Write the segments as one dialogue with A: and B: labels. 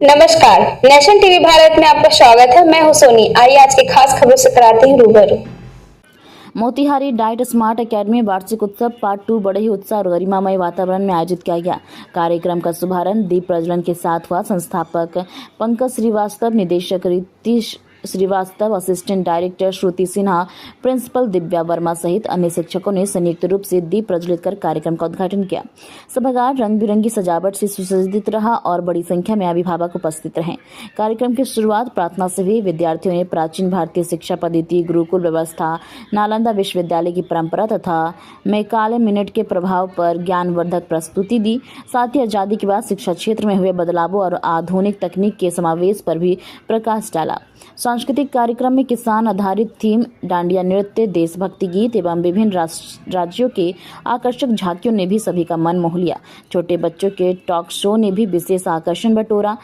A: नमस्कार। Nation TV Bharat में आपका स्वागत है। मैं हूं सोनी। आइए आज की खास खबरों से कराते हैं रूबरू।
B: मोतिहारी डाइट स्मार्ट एकेडमी वार्षिक उत्सव पार्ट 2 बड़े ही उत्साह और गरिमामय वातावरण में आयोजित किया गया। कार्यक्रम का शुभारंभ दीप प्रज्वलन के साथ हुआ। संस्थापक पंकज श्रीवास्तव, निदेशक रितीश श्रीवास्तव, असिस्टेंट डायरेक्टर श्रुति सिन्हा, प्रिंसिपल दिव्या वर्मा सहित अन्य शिक्षकों ने संयुक्त रूप से दीप प्रज्वलित कर कार्यक्रम का उद्घाटन किया। सभागार रंग बिरंगी सजावट से सुसज्जित रहा और बड़ी संख्या में अभिभावक उपस्थित रहे। कार्यक्रम की शुरुआत प्रार्थना से हुई। विद्यार्थियों ने प्राचीन भारतीय शिक्षा पद्धति, गुरुकुल व्यवस्था, नालंदा विश्वविद्यालय की परंपरा तथा मैकाले मिनट के प्रभाव पर ज्ञानवर्धक प्रस्तुति दी। साथ ही आजादी के बाद शिक्षा क्षेत्र में हुए बदलावों और आधुनिक तकनीक के समावेश पर भी प्रकाश डाला। सांस्कृतिक कार्यक्रम में किसान आधारित थीम, डांडिया नृत्य, देशभक्ति गीत एवं विभिन्न राज्यों के आकर्षक झांकियों ने भी सभी का मन मोह लिया। छोटे बच्चों के टॉक शो ने भी विशेष आकर्षण बटोरा।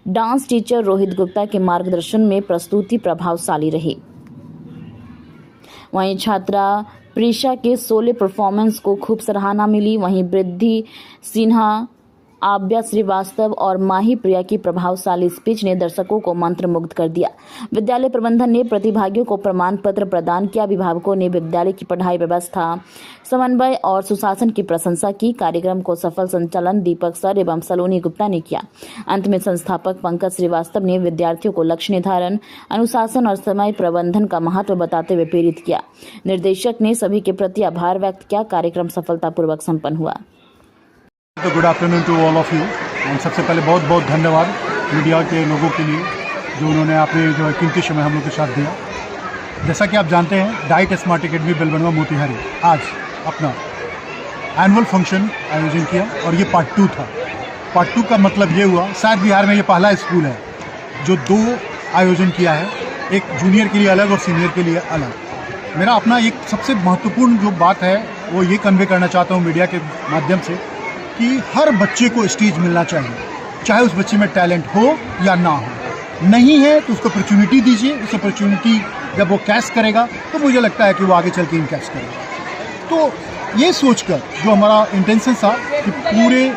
B: डांस टीचर रोहित गुप्ता के मार्गदर्शन में प्रस्तुति प्रभावशाली रही। वहीं छात्रा प्रीशा के सोले परफॉर्मेंस को खूब सराहना मिली। वहीं वृद्धि सिन्हा, आव्या श्रीवास्तव और माही प्रिया की प्रभावशाली स्पीच ने दर्शकों को मंत्रमुग्ध कर दिया। विद्यालय प्रबंधन ने प्रतिभागियों को प्रमाण पत्र प्रदान किया। अभिभावकों ने विद्यालय की पढ़ाई व्यवस्था, समन्वय और सुशासन की प्रशंसा की। कार्यक्रम को सफल संचालन दीपक सर एवं सलोनी गुप्ता ने किया। अंत में संस्थापक पंकज श्रीवास्तव ने विद्यार्थियों को लक्ष्य निर्धारण, अनुशासन और समय प्रबंधन का महत्व बताते हुए प्रेरित किया। निर्देशक ने सभी के प्रति आभार व्यक्त किया। कार्यक्रम सफलतापूर्वक संपन्न हुआ।
C: Good afternoon to all of you. And सबसे पहले बहुत बहुत धन्यवाद मीडिया के लोगों के लिए जो उन्होंने आपने जो कीमती समय हम लोग के साथ दिया। जैसा कि आप जानते हैं, diet smart academy Belbanwa Motihari आज अपना एनुअल फंक्शन आयोजन किया और ये पार्ट 2 था। पार्ट 2 का मतलब ये हुआ, शायद बिहार में ये पहला स्कूल है जो 2 आयोजन किया है, एक जूनियर के लिए अलग और सीनियर के लिए अलग। मेरा अपना एक सबसे महत्वपूर्ण जो बात है वो ये कन्वे करना चाहता हूँ मीडिया के माध्यम से कि हर बच्चे को स्टेज मिलना चाहिए, चाहे उस बच्चे में टैलेंट हो या ना हो। नहीं है तो उसको अपॉर्चुनिटी दीजिए। उस अपॉर्चुनिटी जब वो कैच करेगा तो मुझे लगता है कि वो आगे चल के कैच करेगा। तो ये सोचकर जो हमारा इंटेंशन था कि पूरे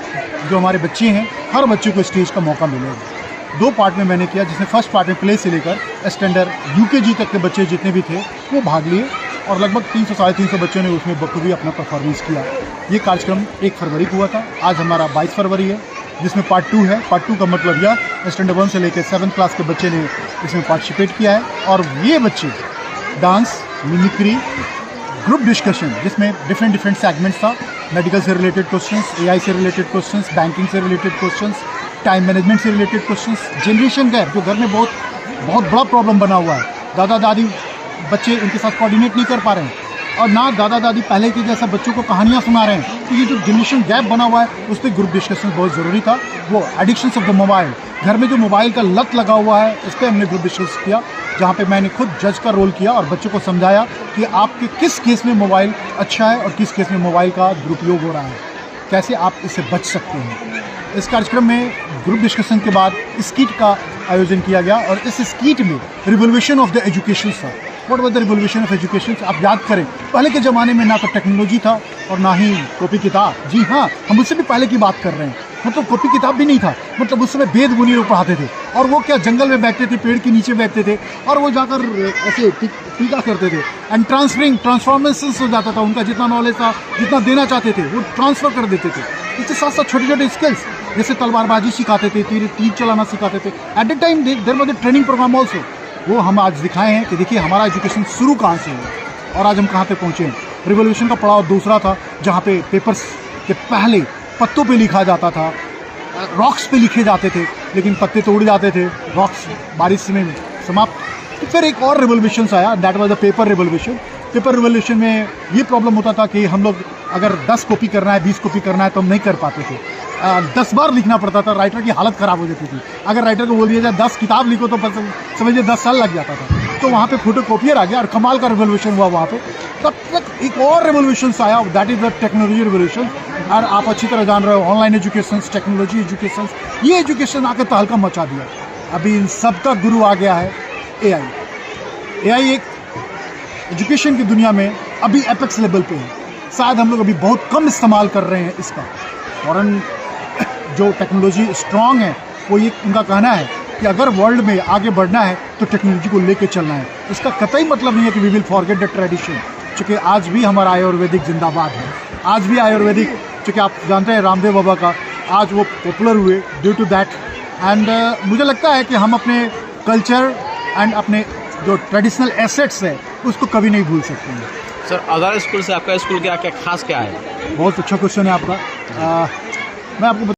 C: जो हमारे बच्चे हैं, हर बच्चे को स्टेज का मौका मिलेगा। 2 पार्ट में मैंने किया, जिसमें फर्स्ट पार्ट में प्ले से लेकर स्टैंडर्ड UKG तक के बच्चे जितने भी थे वो भाग लिए और लगभग 300-350 बच्चों ने उसमें बखूबी अपना परफॉर्मेंस किया। ये कार्यक्रम 1 फरवरी को हुआ था। आज हमारा 22 फरवरी है, जिसमें पार्ट 2 है। पार्ट 2 का मतलब यह स्टैंडर्ड 1 से लेकर 7th क्लास के बच्चे ने इसमें पार्टिसिपेट किया है और ये बच्चे डांस, मिमिक्री, ग्रुप डिस्कशन, जिसमें डिफरेंट सेगमेंट्स था। मेडिकल से रिलेटेड क्वेश्चंस, AI से रिलेटेड क्वेश्चंस, बैंकिंग से रिलेटेड क्वेश्चंस, टाइम मैनेजमेंट से रिलेटेड क्वेश्चंस, जनरेशन गैप जो घर में बहुत बड़ा प्रॉब्लम बना हुआ है। दादा दादी बच्चे उनके साथ कोऑर्डिनेट नहीं कर पा रहे हैं और ना दादा दादी पहले के जैसा बच्चों को कहानियाँ सुना रहे हैं। तो ये जो जनरेशन गैप बना हुआ है उस पर ग्रुप डिस्कशन बहुत ज़रूरी था। वो एडिक्शंस ऑफ द मोबाइल, घर में जो मोबाइल का लत लगा हुआ है, इस पर हमने ग्रुप डिस्कस किया, जहाँ पे मैंने खुद जज का रोल किया और बच्चों को समझाया कि आपके किस केस में मोबाइल अच्छा है और किस केस में मोबाइल का दुरुपयोग हो रहा है, कैसे आप इससे बच सकते हैं। इस कार्यक्रम में ग्रुप डिस्कशन के बाद स्कीट का आयोजन किया गया और इस स्कीट में रिवोल्यूशन ऑफ द एजुकेशन था। What was the revolution of education? आप याद करें, पहले के ज़माने में ना तो टेक्नोलॉजी था और ना ही कॉपी किताब। जी हाँ, हम उससे भी पहले की बात कर रहे हैं। मतलब कॉपी किताब भी नहीं था। मतलब उस समय वेद मुनि लोग पढ़ाते थे और वो क्या जंगल में बैठते थे, पेड़ के नीचे बैठते थे और वो जाकर ऐसे टीका करते थे एंड ट्रांसफॉर्मेशंस हो जाता था। उनका जितना नॉलेज था, जितना देना चाहते थे वो ट्रांसफ़र कर देते थे। इसके साथ साथ छोटे छोटे स्किल्स जैसे तलवारबाजी सिखाते थे, तीर चलाना सिखाते थे। At the time there was a training programme also. वो हम आज दिखाए हैं कि देखिए हमारा एजुकेशन शुरू कहाँ से है और आज हम कहाँ पे पहुँचे हैं। रिवोल्यूशन का पड़ाव दूसरा था, जहाँ पे पेपर्स के पहले पत्तों पे लिखा जाता था, रॉक्स पे लिखे जाते थे, लेकिन पत्ते तो उड़ जाते थे, रॉक्स बारिश में समाप्त। तो फिर एक और रिवोल्यूशन आया, that was the paper revolution. Paper revolution में ये प्रॉब्लम होता था कि हम लोग अगर 10 कॉपी करना है, 20 कॉपी करना है तो हम नहीं कर पाते थे। 10 बार लिखना पड़ता था, राइटर की हालत ख़राब हो जाती थी। अगर राइटर को बोल दिया जाए 10 किताब लिखो तो समझिए 10 साल लग जाता था। तो वहाँ पे फोटो कॉपियर आ गया और कमाल का रिवोल्यूशन हुआ वहाँ पे। तब तक एक और रिवोल्यूशन आया, that is the technology revolution. और आप अच्छी तरह जान रहे हो, ऑनलाइन एजुकेशन, टेक्नोलॉजी एजुकेशन, ये एजुकेशन आकर तहलका मचा दिया। अभी इन सब का गुरु आ गया है AI एक एजुकेशन की दुनिया में अभी एपेक्स लेवल पे है। शायद हम लोग अभी बहुत कम इस्तेमाल कर रहे हैं इसका। फॉरेन जो टेक्नोलॉजी स्ट्रॉन्ग है वो ये उनका कहना है कि अगर वर्ल्ड में आगे बढ़ना है तो टेक्नोलॉजी को लेके चलना है। इसका कतई मतलब नहीं है कि we will forget the tradition, चूँकि आज भी हमारा आयुर्वेदिक जिंदाबाद है। आज भी आयुर्वेदिक, चूँकि आप जानते हैं रामदेव बाबा का, आज वो पॉपुलर हुए ड्यू टू दैट। एंड मुझे लगता है कि हम अपने कल्चर एंड अपने जो ट्रेडिशनल एसेट्स है उसको कभी नहीं भूल सकते हैं।
D: सर अदर स्कूल से आपका स्कूल क्या क्या खास क्या है?
C: बहुत अच्छा क्वेश्चन है आपका। मैं आपको